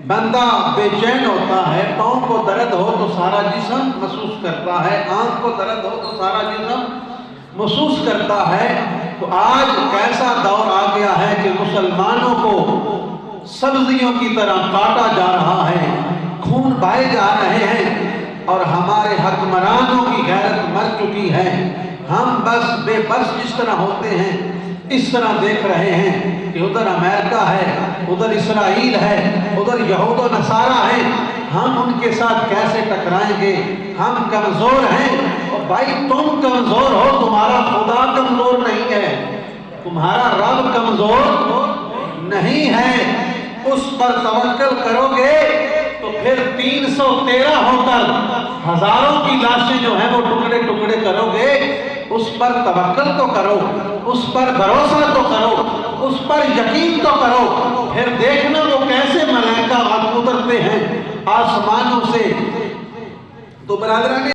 بندہ بے چین ہوتا ہے، پاؤں کو درد ہو تو سارا جسم محسوس کرتا ہے، آنکھ کو درد ہو تو سارا جسم محسوس کرتا ہے۔ تو آج کیسا دور آ گیا ہے کہ مسلمانوں کو سبزیوں کی طرح کاٹا جا رہا ہے، خون بہائے جا رہے ہیں، اور ہمارے حکمرانوں کی غیرت مر چکی ہے۔ ہم بس بے بس جس طرح ہوتے ہیں اس طرح دیکھ رہے ہیں کہ ادھر امریکہ ہے، ادھر اسرائیل ہے، ادھر یہود و نصارہ ہیں، ہم ان کے ساتھ کیسے ٹکرائیں گے؟ ہم کمزور ہیں۔ اور بھائی تم کمزور ہو، تمہارا خدا کمزور نہیں ہے، تمہارا رب کمزور نہیں ہے۔ اس پر توکل کرو گے تو پھر 313 ہو کر ہزاروں کی لاشیں جو ہیں وہ ٹکڑے ٹکڑے کرو گے۔ اس پر توکل تو کرو، اس پر بھروسہ تو کرو، اس پر یقین تو کرو، پھر دیکھنا وہ کیسے ملائکہ اترتے ہیں آسمانوں سے۔ تو برادران